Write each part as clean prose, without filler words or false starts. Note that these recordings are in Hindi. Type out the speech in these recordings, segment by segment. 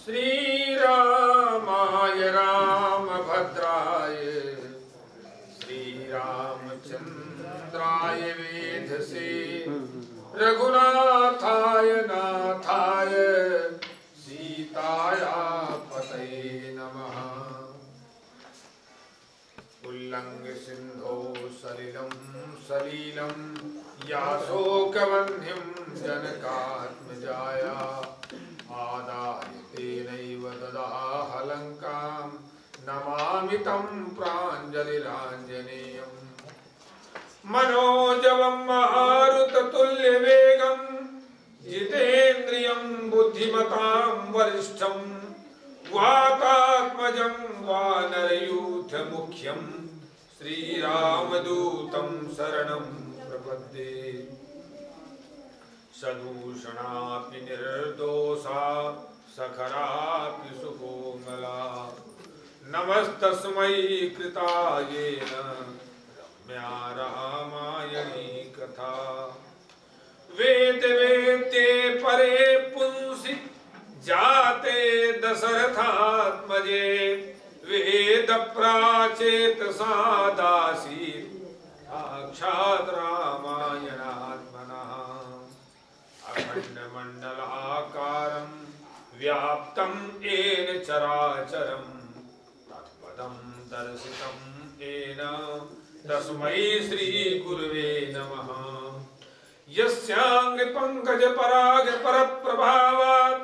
श्रीरामाय रामभद्राय श्रीरामचन्द्राय वेधसे रघुनाथाय नाथाय सीताया पतये नमः। उल्लंघ सिंधो सलिलं सलीलं याशोकवह्निं जनकात्मजाया आदाय तेनैव ददाह लङ्कां नमामि तं प्राञ्जलिराञ्जनेयम्। मनोजवं मारुततुल्यवेगं जितेन्द्रियं बुद्धिमतां वरिष्ठं वातात्मजं वानरयूथमुख्यं श्रीरामदूतं शरणं प्रपद्ये। सदूषणापि निर्दोषा सखरापि सुकोमला नमस्तस्मै कृतायेन रम्या रामायणी कथा। वेद वेत्ये परे पुंसि जाते दशरथात्मजे वेद प्राचेतसा दासीत् साक्षात् रामायणात्मनः। अखण्डमण्डलाकारं व्याप्तं येन चराचरं तत्पदं दर्शितं येन तस्मै श्रीगुरुवे नमः। यस्याङ्गपङ्कजपरागपरप्रभावात्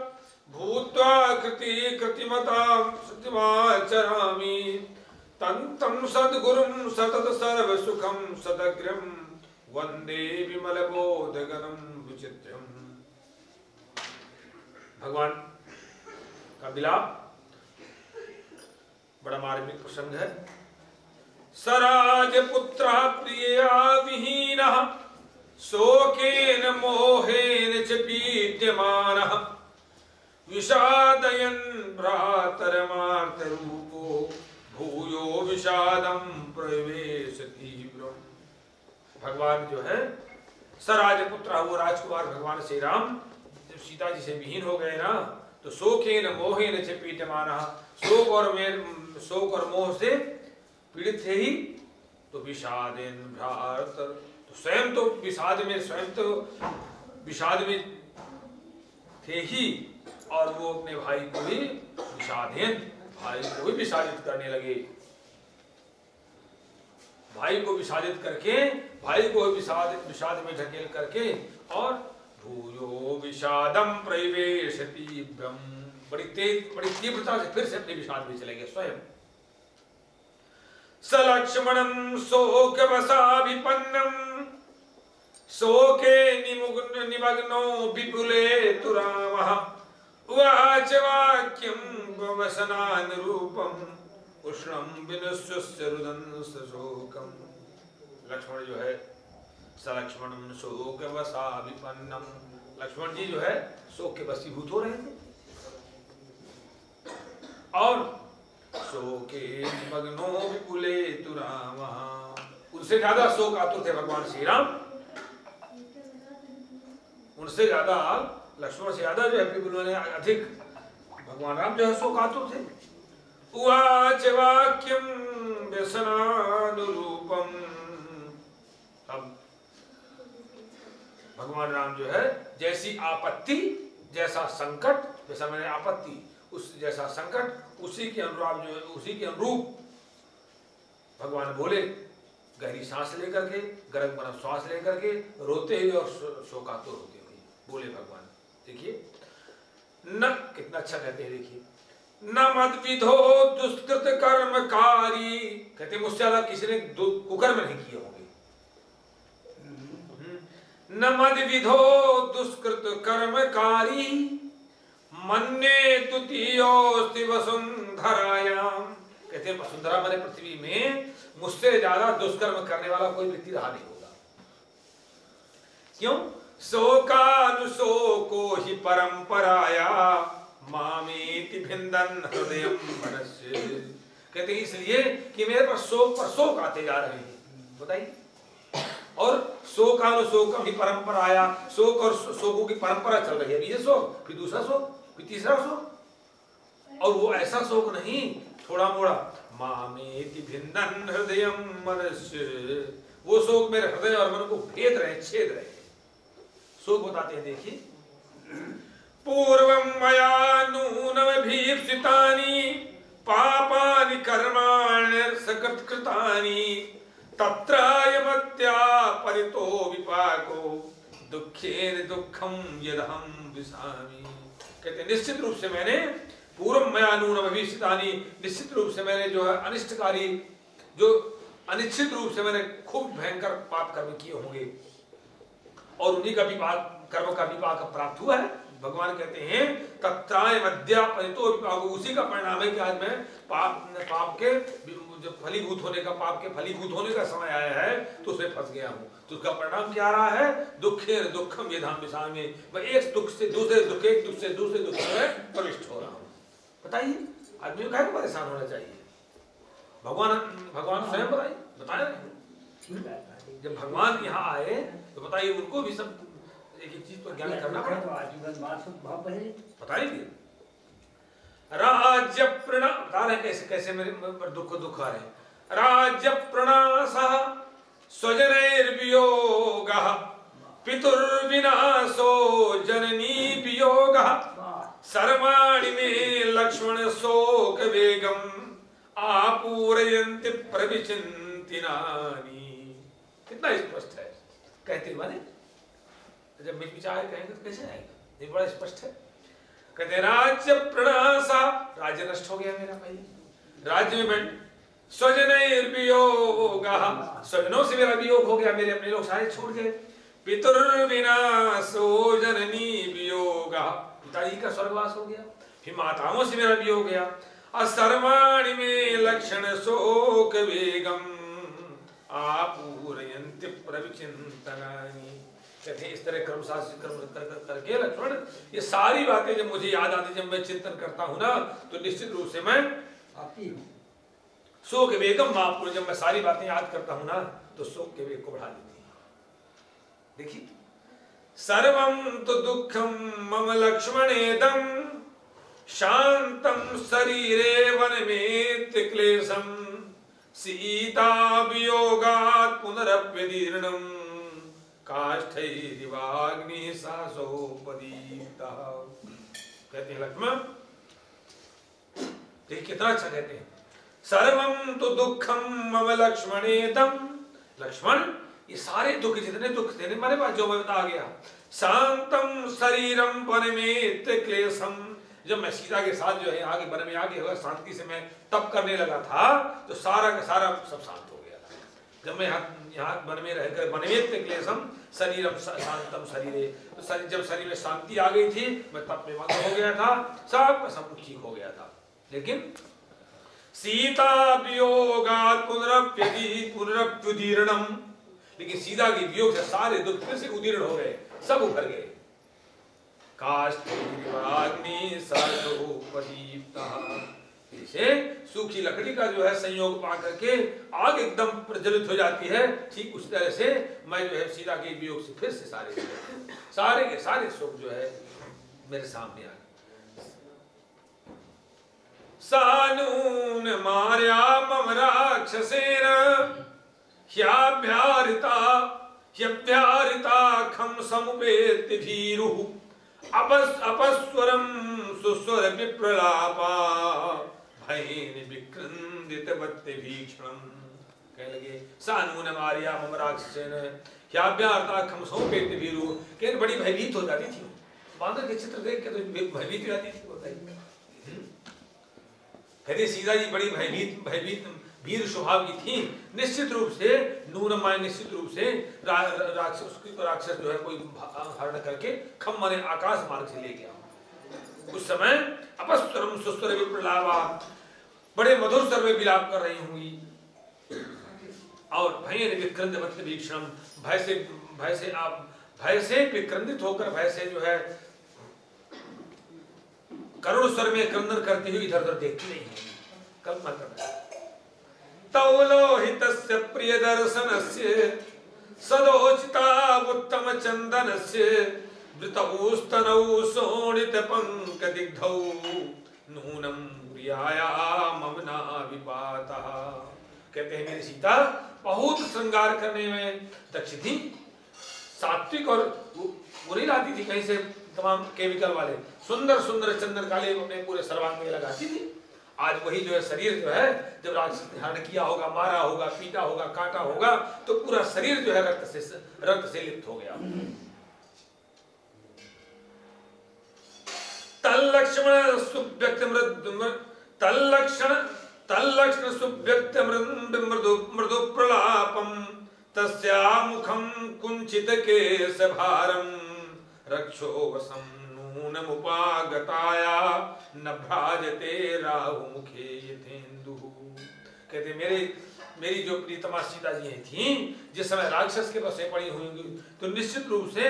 भूत्वा कृतिमतां सत्यमाचरामि तं सद्गुरुं सतत सर्वसुखं सदग्र्यं वन्दे विमलबोधगणं विचित्रम्। भगवान का विलाप बड़ा मार्मिक प्रसंग है। सराजपुत्र प्रिया विहीनः शोकेन मोहेन च पीड्यमानः विषादयन् भ्रातरमार्तरूपो भूयो विषादं प्रवेश तीव्रम्। भगवान जो है सराजपुत्र, वो राजकुमार भगवान श्री राम जब सीता जी से विहीन हो गए ना, तो शोकेन मोहेन च पीड्यमानः, शोक और मोह से पीड़ित थे ही, तो विषादेन भ्रात, तो स्वयं तो विषाद में थे ही, और वो अपने भाई को भी विषादित करने लगे। भाई को विषादित करके, भाई को विषाद में ढकेल करके, और भूयो विषादम प्रवेश तीव्रम, बड़ी तीव्रता से फिर से अपने विषाद में चले गए स्वयं। सलक्ष्मणं शोकवशाभिपन्नं शोके निमग्नो विपुले तु रामः उवाच वाक्यं वसनानुरूपम् उष्णं विनश्यस्य रुदन् शोकम्। लक्ष्मण जो है सलक्ष्मणं शोकवशाभिपन्नं, लक्ष्मण जी जो है शोक के वशीभूत हो रहे थे, और शोके निमग्नो विपुले तु रामः, उनसे ज्यादा शोक आतुर थे भगवान श्री राम, उनसे ज्यादा लक्ष्मण से ज्यादा जो है विपुल अधिक भगवान राम जो है शोक आतुर थे। उवाच वाक्यं व्यसनानुरूपम्, अब भगवान राम जो है जैसी आपत्ति, जैसा संकट, जैसा मैंने आपत्ति, उस जैसा संकट, उसी के अनुरूप जो है, उसी के अनुरूप भगवान बोले, गहरी सांस लेकर के, गरम गरम श्वास लेकर के, रोते हुए और शोकातुर होते हुए बोले भगवान। देखिए न, कितना अच्छा कहते हैं, देखिए न मद्विधो दुष्कृत कर्मकारी, कहते मुझसे ज्यादा किसी ने कुकर्म नहीं किए होंगे। न मद्विधो दुष्कृत कर्मकारी मन्ये तुतीयोस्ति वसुंधरायाम, कहते हैं वसुंधरा माने पृथ्वी में मुझसे ज्यादा दुष्कर्म करने वाला कोई व्यक्ति रहा नहीं होगा। क्यों? शोकानुशोको हि परंपराया मामेति भिन्दन् हृदयं मनस्य, कहते हैं इसलिए कि मेरे पर शोक आते जा रहे हैं। बताइए, और शोकानुशोकम ही परंपराया, शोक और शोकों की परंपरा चल रही है। ये शोक, फिर दूसरा शोक, फिर तीसरा शोक, और वो ऐसा शोक नहीं थोड़ा मोड़ा, मामेति भिन्नन हृदयम मनस्य, वो शोक मेरे हृदय और मन को भेद रहे, छेद रहे। शोक बताते हैं, देखिए, पूर्वं मया नूनमभीप्सितानि पापानि कर्माणि सकृत्कृतानि तत्रायमत्या परितो विपाको दुःखेन दुःखं यदहं विशामि। कहते हैं निश्चित रूप से मैंने पूर्व मया नूनमभीप्सितानि, निश्चित रूप से मैंने जो है अनिष्टकारी, जो अनिश्चित रूप से मैंने खूब भयंकर पाप कर्म किए होंगे और उन्हीं का विपाक, कर्म का विपाक प्राप्त हुआ है। भगवान कहते हैं तत्राय मध्या परितो विपाको, उसी का परिणाम है कि आज मैं पाप के जो फलीभूत होने का, पाप के फलीभूत होने का समय आया है तो उसमें फंस गया हूँ। तो उसका परिणाम क्या रहा है? दुखे दुखम यथाम विषामि, मैं एक दुख से दूसरे दुख, एक दुख से दूसरे दुख में प्रविष्ट हो रहा हूँ। बताइए आदमी को काहे परेशान होना चाहिए? भगवान स्वयं बताया जब भगवान यहाँ आए तो बताइए उनको भी सब एक एक चीज पर ज्ञान करना पड़ा। बताइए राज्य प्रणा बता रहे कैसे कैसे मेरे दुख आ रहे हैं। राज्य प्रणासः स्वजनैर्वियोगः पितुर्विनाशो जननी वियोगः सर्वाणि मे लक्ष्मण शोक वेगम आपूरयन्ति प्रविचिन्तिनानि। कितना स्पष्ट है कहते माने, जब बीच बीच आए कहेंगे तो कैसे आएगा? ये बड़ा स्पष्ट है। कहते राज्य प्रणासा, राज्य नष्ट हो गया मेरा भाई, राज्य में बैठ, स्वजनैर्वियोगः, स्वजनों से मेरा वियोग हो गया, मेरे अपने लोग सारे छूट गए। पितुर्विनाशो जननी वियोगः, पिताजी का स्वर्गवास हो गया, फिर माताओं से मेरा वियोग हो गया। सर्वाणि में लक्षण शोक वेगम आपूरयन्ति प्रविचिन्तनानि। कहते इस तरह करके लक्ष्मण ये सारी बातें जब मुझे याद आती, जब मैं चिंतन करता हूं ना, तो निश्चित रूप से मैं आती हूँ शोक वेगम महापुर, जब मैं सारी बातें याद करता हूं ना तो शोक के वेग को बढ़ा देती है। देखिए सर्वं तो दुखम मम लक्ष्मणेदम शांतम शरीरे वनमेत क्लेशम सीता वियोगात् पुनरप्यदीर्णम काष्ठैरिवाग्नि सासोपदीप्तः। कहते हैं लक्ष्मण, देखिए कितना अच्छा कहते हैं, सर्वं तो दुखम मम लक्ष्मणेदम, लक्ष्मण ये सारे दुख जितने दुख थे मेरे पास जो मैं बता गया, शांतम शरीरम वनमेत क्लेशम, जब मैं सीता के साथ जो है आगे वन में आगे हुआ शांति से मैं तप करने लगा था तो सारा का सारा सब शांत हो गया था। जब मैं यहाँ वन में रहकर वनमेत क्लेशम शरीरम शांतम शरीरे, तो जब शरीर में शांति आ गई थी, मैं तप में मग्न हो गया था, सब का सब ठीक हो गया था। लेकिन सीता वियोगात् पुनरप्युदीर्णम, लेकिन सीता के वियोग से सारे दुख फिर से उदीर्ण हो गए, सब उभर गए। काष्ठैरिवाग्नि सासोपदीप्तः, जैसे सूखी लकड़ी का जो है संयोग पा करके आग एकदम प्रज्वलित हो जाती है, ठीक उस तरह से मैं जो है सीता के वियोग से फिर से सारे के सारे सुख जो है मेरे सामने आ गए। सानून मार्या मम राक्षसेन ह्यभ्यारिता खम समुपेत्य भीरुः अपस्वरम सुस्वर विप्रलापा भयेन विक्रंदित वत्ते भीक्षणम। कहने लगे सानून मार्या मम राक्षसेन ह्यभ्यारिता खम समुपेत्य भीरुः, कहने बड़ी भयभीत हो जाती थी, बांदर के चित्र देख के तो भयभीत हो जाती थी। बताइए कहते सीता जी बड़ी भयभीत वीर स्वभाव की थी। निश्चित रूप से नूनमाय, निश्चित रूप से राक्षस जो है कोई हरण करके खम माने आकाश मार्ग से ले गया। उस समय अपस्वरम सुस्वर विप्रलापा, बड़े मधुर स्वर में विलाप कर रही होंगी, और भयेन विक्रंदित भीक्षणम, भय से विक्रंदित होकर, भय से जो है करुण स्वर में क्रंदन करती हुई इधर उधर देखती नहीं है। कल्पना करना तौलोहितस्य प्रिय दर्शनस्य सदोचितावुत्तम चंदनस्य वृतौस्तनौ शोणित पंकदिग्धौ नूनम प्रियाया मम ना विपाता। कहते हैं मेरी सीता बहुत श्रृंगार करने में दक्ष थी, सात्विक, और वो नहीं लाती थी कहीं से तमाम केमिकल वाले, सुंदर सुंदर चंदन काले अपने पूरे सर्वांग में लगाती थी। आज वही जो है शरीर जो है, जब राक्षस ने हरण किया होगा, मारा होगा, पीटा होगा, काटा होगा, तो पूरा शरीर जो है रक्त से लिप्त हो गया। तल्लक्षण सुव्यक्त मृदु प्रलापम तस्या मुखम कुंचित केश भारम रक्षो वसम नूनमुपागताया न भ्राजते राहु मुखे यथेन्दु। कहते मेरी जो प्रीतमा सीता जी थी, जिस समय राक्षस के बसे पड़ी हुई तो निश्चित रूप से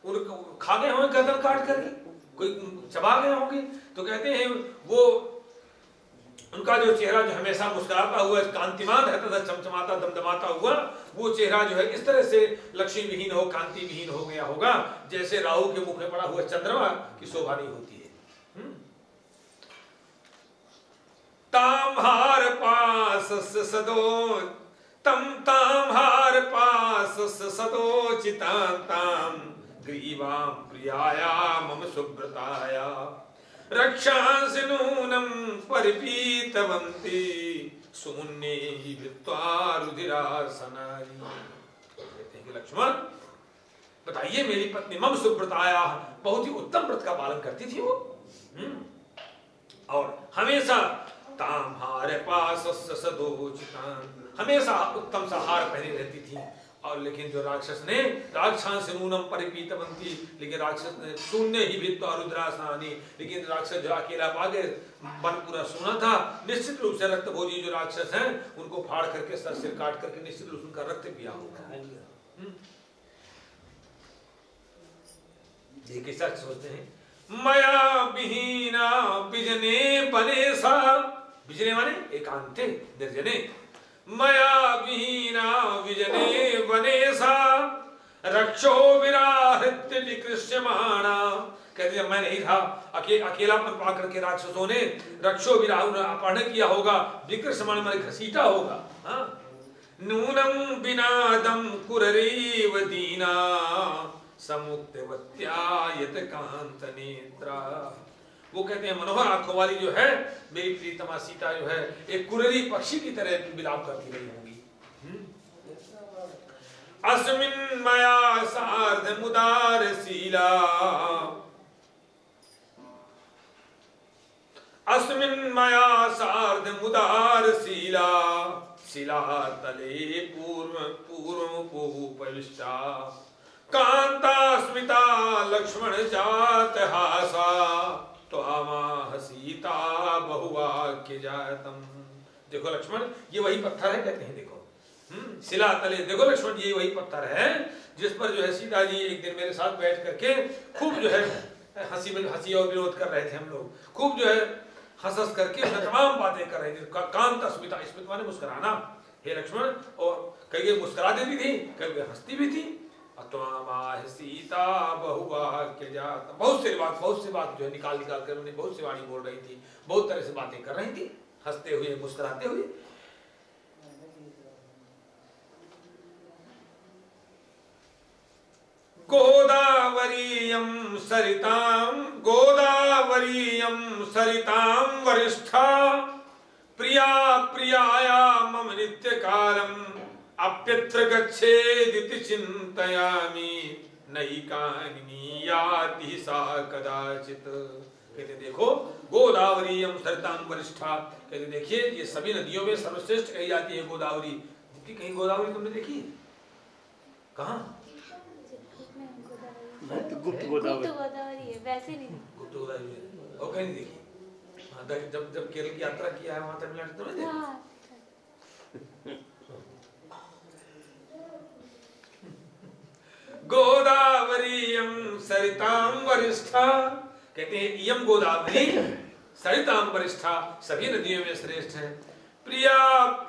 उनको खा गए होंगे, गर्दन काट करके कोई चबा गए होंगे। तो कहते हैं वो उनका जो चेहरा जो हमेशा मुस्कुराता हुआ, कांतिमान रहता था, चमचमाता दमदमाता हुआ, वो चेहरा जो है इस तरह से लक्ष्मी विहीन हो, कांति विहीन हो गया होगा, जैसे राहु के मुख में पड़ा हुआ चंद्रमा की शोभा नहीं होती है। ताम्हार पास सदो ताम्हार पास सदोचितांताम ग्रीवां प्रियाया मम सुब्रताया रक्षांसि नूनं परिपीतवन्ति शून्ये भित्त्वा रुधिरासनानि। कहते हैं कि लक्ष्मण बताइए, मेरी पत्नी मम सुब्रताया, बहुत ही उत्तम व्रत का पालन करती थी वो, और हमेशा ताम्हार पास सदोचितां, हमेशा उत्तम सा हार पहने रहती थी। और लेकिन जो राक्षस ने राक्षांस नूनम परिपीतवन्ति, लेकिन राक्षस ने शून्य ही भित्त्वा रुद्रासनानि, लेकिन राक्षस जो अकेला भागे, वन पूरा सोना था, निश्चित रूप से रक्त भोजी जो राक्षस हैं उनको फाड़ करके सर से काट करके निश्चित रूप से उनका रक्त पिया होगा। ये कैसा सोचते हैं, मया विहीना विजने बनेसा, विजने माने एकांते निर्जने, मया विहीना विजने वनेसा रक्षो विराहृत्य विकृष्यमाणा। कहते हैं मैं नहीं था, अकेलापन पा करके राक्षसों ने रक्षो विराह अपहरण किया होगा, विकृष्यमाण माने घसीटा होगा। नूनम बिनादम कुररीव दीना समुक्तवत्या यत कांत नेत्रा। वो कहते हैं मनोहर आंखों वाली जो है मेरी प्रीतमा सीता जो है एक कुररी पक्षी की तरह विलाप करती रही होंगी। अस्मिन् मया सार्ध मुदार शीला, अस्मिन् मया सार्ध मुदार शीला शिला तले पूर्व उपविष्टा कांता स्मिता लक्ष्मण जात हासा त्वामाह सीता बहुवाक्य जातम। देखो लक्ष्मण, ये वही पत्थर है, कहते हैं देखो शिला तले, देखो लक्ष्मण ये वही पत्थर है जिस पर जो है सीता जी एक दिन मेरे साथ बैठ करके खूब जो है हंसी और विरोध कर रहे थे हम लोग, खूब जो है हंस करके तमाम बातें कर रहे थे। कांता स्मिता, स्मित माने मुस्कुराना, हे लक्ष्मण, और कई मुस्कुरा देती थी, कई हंसती भी थी। सीता बहुवाक्य जात, बहुत सी बात जो है निकाल कर उन्हें बहुत सी वाणी बोल रही थी, बहुत तरह से बातें कर रही थी, हंसते हुए मुस्कुराते हुए। गोदावरीयं सरितां वरिष्ठा प्रिया प्रियाया मम नित्य कालम अप्यत्र गच्छेदिति चिंतयामि नैकानि याति सा कदाचित। कहते देखो गोदावरीयं सरितां वरिष्ठा, कहते देखिए ये सभी नदियों में सर्वश्रेष्ठ कही जाती है गोदावरी। कहीं गोदावरी तुमने देखी? कहाँ? गुप्त गोदावरी है, वैसे नहीं गुप्त गोदावरी है, और कहीं नहीं देखी? हाँ, जब केरल की यात्रा किया है वहां तमिलनाडु में देखा। गोदावरीयं सरितां वरिष्ठा, कहते हैं इयं गोदावरी सरितां वरिष्ठा, सभी नदियों में श्रेष्ठ है। प्रिया,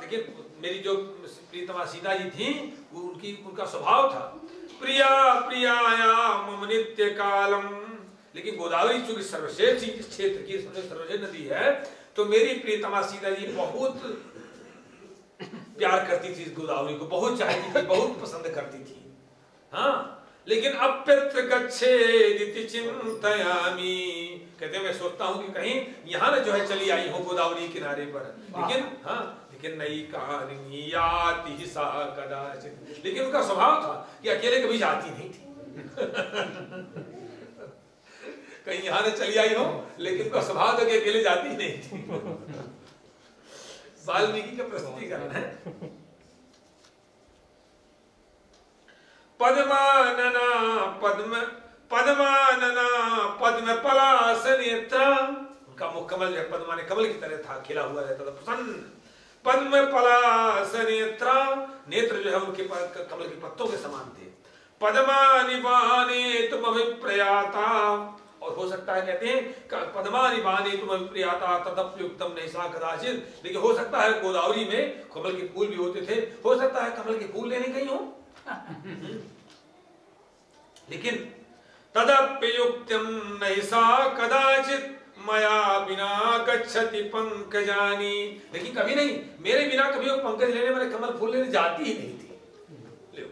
लेकिन मेरी जो प्रीतमा सीता जी थी उनका स्वभाव था प्रिया प्रियाया मम नित्य कालम, लेकिन गोदावरी चूंकि सर्वश्रेष्ठ क्षेत्र की सर्वश्रेष्ठ नदी है, तो मेरी प्रियतमा सीता जी बहुत प्यार करती थी इस गोदावरी को, बहुत चाहती थी, बहुत पसंद करती थी। हाँ, लेकिन अप्यत्र गच्छेदिति चिंतयामि, कहते मैं सोचता हूं कि कहीं यहाँ न जो है चली आई हो गोदावरी किनारे पर, लेकिन हाँ, लेकिन नई कहानी याति सा कदाचित, लेकिन उनका स्वभाव था कि अकेले कभी जाती नहीं थी। कहीं यहाँ न चली आई हो, लेकिन उनका स्वभाव था कि अकेले जाती ही नहीं थी। वाल्मीकि का प्रस्तुतिकरण है। पद्मानना पद्म पलास नेत्र, उनका मुख कमल जो है पद्मा ने कमल की तरह था, खिला हुआ रहता था, प्रसन्न। पद्म पलास नेत्र, नेत्र जो है उनके कमल के पत्तों के समान थे। पद्मानि बाने तुम अभिप्रयाता, और हो सकता है कहते हैं पद्मानि बाने तुम अभिप्रयाता तदप्युक्तम नैसा कदाचित, लेकिन हो सकता है गोदावरी में कमल के फूल भी होते थे, हो सकता है कमल के फूल लेने गई हो। लेकिन तदप्युक्तम नैसा कदाचित मया बिना गच्छति पंकजानी, लेकिन कभी नहीं, मेरे बिना कभी वो पंकज लेने, मेरे कमल फूल लेने जाती ही नहीं थी। ले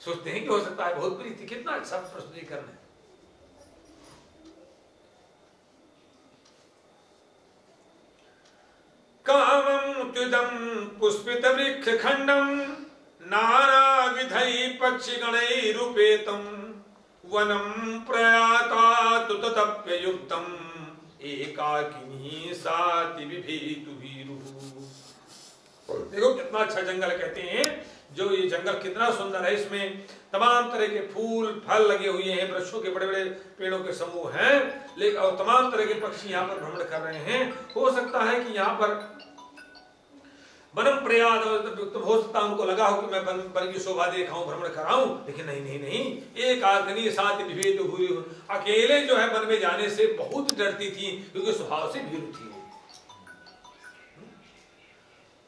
सोचते हैं कि हो सकता है बहुत प्रीति, कितना अच्छा प्रस्तुतिकरण है। कामं त्युदं पुष्पित वृक्ष खंडम नाना विधै पक्षिगणैरुपेतं वनं प्रयाता तु तदप्ययुक्तं एकाकिनी साति विभीतु भीरुः। देखो कितना अच्छा जंगल, कहते हैं जो ये जंगल कितना सुंदर है, इसमें तमाम तरह के फूल फल लगे हुए हैं, वृक्षों के बड़े बड़े पेड़ों के समूह हैं, लेकिन और तमाम तरह के पक्षी यहाँ पर भ्रमण कर रहे हैं। हो सकता है कि यहाँ पर वनम प्रयाद, तो हो सकता है उनको लगा हो कि मैं वन की शोभा देखाऊं, भ्रमण कराऊं, लेकिन नहीं नहीं नहीं, एक आग्नि साथ विभेद हुई, अकेले जो है वन में जाने से बहुत डरती थी, क्योंकि स्वभाव से भीरु थी।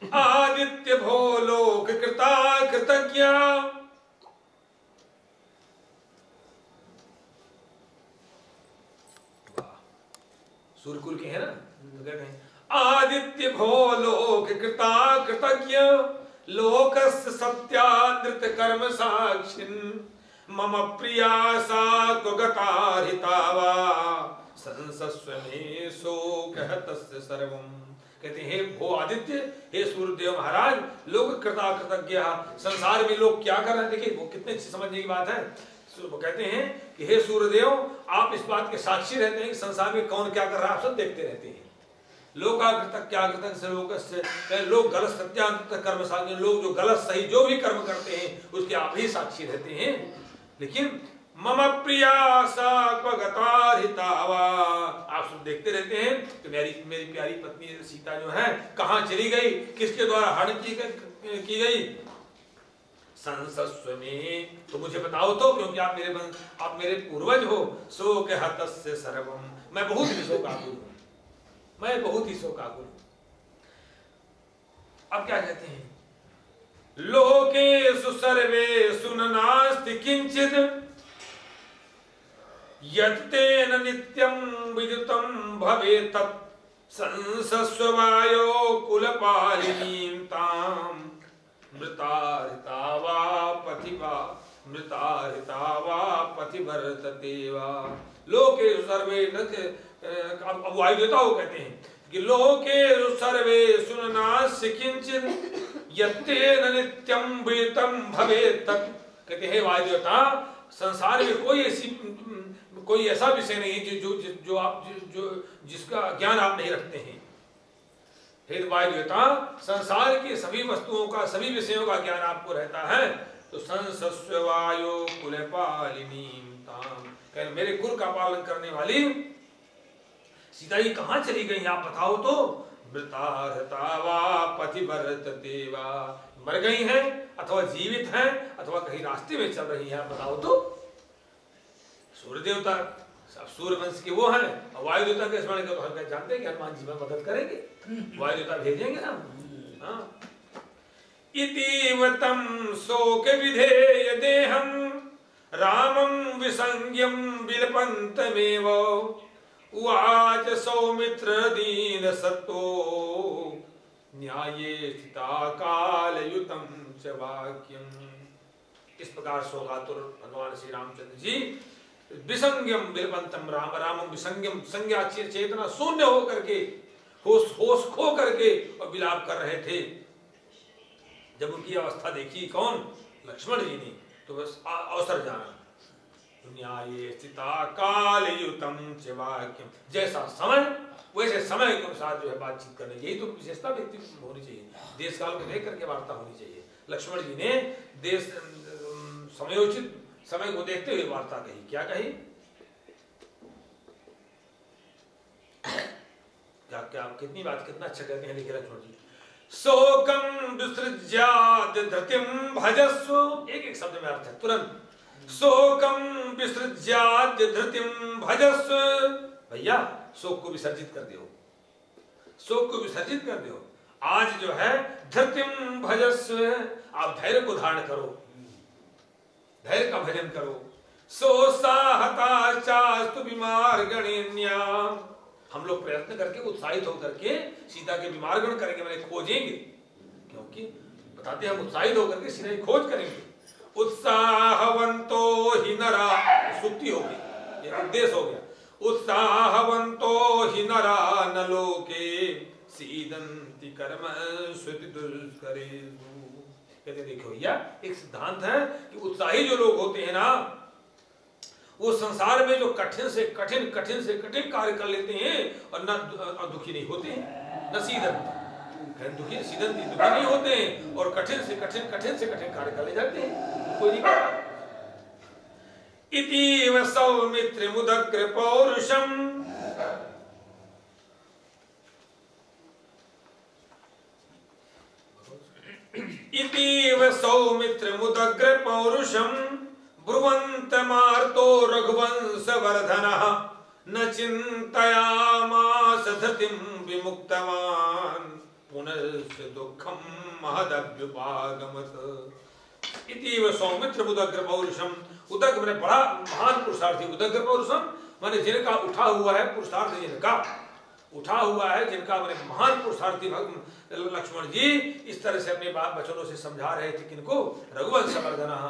आदित्य भोलोक कृता कृतज्ञ, सूर्यकुल के हैं ना, तो कहते हैं आदित्य भोलोक कृता कृतज्ञ लोकस्य सत्यानृत कर्म साक्षिन् मम प्रिया सा गतारितावा संसस्व में शोकः तस्य सर्वम्। कहते हैं भो आदित्य, हे सूर्यदेव महाराज, लोक कृता कृतज्ञ, संसार में लोग क्या कर रहे हैं, देखिए वो कितने अच्छी समझने की बात है। वो कहते हैं कि हे सूर्यदेव, आप इस बात के साक्षी रहते हैं कि संसार में कौन क्या कर रहा है, आप सब देखते रहते हैं। लोकाकृतज्ञ से लोग गलत सत्यानृत कर्म साक्षी, लोग जो गलत सही जो भी कर्म करते हैं उसके आप ही साक्षी रहते हैं। लेकिन मम प्रिया सा गतारितावा, आप सब देखते रहते हैं कि मेरी प्यारी पत्नी सीता जो है कहाँ चली गई, किसके द्वारा हरण की गई। संसस्व में, तो मुझे बताओ तो, क्योंकि आप मेरे पूर्वज हो। शोक हतस्य सर्वम, मैं बहुत ही शोकाकुल हूं, मैं बहुत ही शोकाकुल हूं। अब क्या कहते हैं, लोकेषु सर्वेषु नास्ति किंचित यत्तेन नित्यं विदितं भवेत् तत् संसस्व वायो कुलपालिनीं तां मृता वा पतिवर्तते वा। लोकेषु सर्वे, अब वायु देवता को कहते हैं कि लोकेषु सर्वेषु नास्ति किंचित् यत्तेन नित्यं विदितं भवेत् तत्। कहते हैं वायु देवता, संसार में कोई ऐसा विषय नहीं है जिसका ज्ञान आप नहीं रखते हैं। हे वायु देवता, संसार की सभी वस्तुओं का, सभी विषयों का ज्ञान आपको रहता है। तो संसस्व वायो कुलपालिनीं तां, कहते मेरे कुल का पालन करने वाली सीता जी कहाँ चली गई, आप बताओ तो। मृता वा पतिवर्तते वा, मर गई हैं अथवा जीवित हैं अथवा कहीं रास्ते में चल रही हैं, बताओ तो। सूर्य देवता सूर्य वंश के वो हैं, और वायु देवता के स्मरण कर, तो हम जानते हैं कि हनुमान जी में मदद करेंगे, वायु देवता भेजेंगे ना। हाँ, इतीव तं शोक विधेय देहं रामं विसंज्ञं विलपन्तमेव उवाच सौमित्र दीन सत्तो न्याये स्थिता कालयुतं च वाक्यम्। इस प्रकार शोकातुर भगवान श्री रामचंद्र जी विसंज्ञम विलपंतम राम रामम विसंज्ञम संज्ञा चेतना शून्य हो करके होश खो करके और विलाप कर रहे थे। जब उनकी अवस्था देखी कौन? लक्ष्मण जी ने, तो बस अवसर जाना। न्याये स्थिता कालयुतम च वाक्यम, जैसा समय वैसे समय के अनुसार जो है बातचीत करने, यही तो विशेषता व्यक्ति होनी चाहिए। देश काल को देख करके वार्ता होनी चाहिए। लक्ष्मण जी ने देश समयोचित समय को देखते हुए वार्ता कही। क्या कही? क्या कितनी बात, कितना अच्छा कहते हैं लिखे लक्ष्मण जी। शोकम विसृज्याद धृतिम भजस्व, एक एक शब्द में अर्थ है तुरंत। शोकम विसृज्याद धृतिम भजस्व, भैया शोक को विसर्जित कर दो, शोक को विसर्जित कर दो। आज जो है धृतिम भजस्व, आप धैर्य को धारण करो, धैर्य का भजन करो। सोसाहता चास्तु बीमार गणिन्याम, हम लोग प्रयत्न करके उत्साहित होकर के सीता के बीमार गण करेंगे, मैंने खोजेंगे, क्योंकि बताते हैं हम उत्साहित होकर के सीता की खोज करेंगे। उत्साहवंतो ही नरा, सुक्ति हो गई, ये उद्देश्य हो गया। उत्साहवंतो ही नरा न लोके सीदंति कर्म स्वति दुष्करेषु। कहते देखो भैया, एक सिद्धांत है कि उत्साही जो लोग होते हैं ना, वो संसार में जो कठिन से कठिन कार्य कर लेते हैं और न दुखी नहीं होते हैं, न सीदंत दुखी सीदंती दुखी नहीं होते हैं, और कठिन से कठिन कार्य कर ले जाते हैं, कोई नहीं करता। इतीव सौमित्र मुदग्र पौरुषम, इतीव सौमित्र मुदग्र पौरुषम ब्रुवंत मार्तो रघुवंश वर्धनः न चिंतयामास धृतिं विमुक्तवान् पुनश्च दुःखं महदभ्युपागमत्। इतीव सौमित्र मुदग्र पौरुषम, उदग्र मैंने बड़ा महान पुरुषार्थी, उदग्र पौरुषम माने जिनका उठा हुआ है पुरुषार्थ, जिनका उठा हुआ है, जिनका मैंने महान पुरुषार्थी लक्ष्मण जी इस तरह से अपने बात बचनों से समझा रहे थे। किनको? रघुवंश वर्धनः,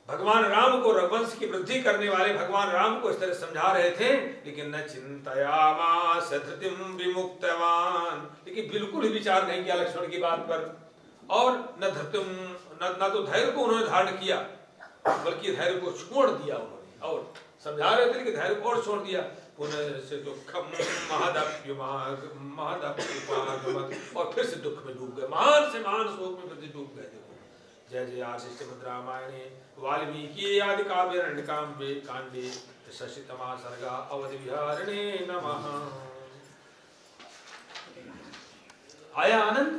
भगवान राम को, रघुवंश की वृद्धि करने वाले भगवान राम को इस तरह समझा रहे थे। लेकिन न चिंतयामास धृतिं विमुक्तवान, लेकिन बिल्कुल ही विचार नहीं किया लक्ष्मण की बात पर, और न धृतिं न तो धैर्य को उन्होंने धारण किया, बल्कि धैर्य को छोड़ दिया उन्होंने, और समझा रहे थे कि धैर्य को और छोड़ दिया। पुनश्च दुःखं महदभ्युपागमत्, और फिर से दुख में डूब गए, महान से महान शोक में डूब गए। जय जय आशिष्ट रामायणे वाल्मीकि आदि काव्य कांडे षष्ठीतमा सर्गा अवधि विहारिणे नमः। आया आनंद।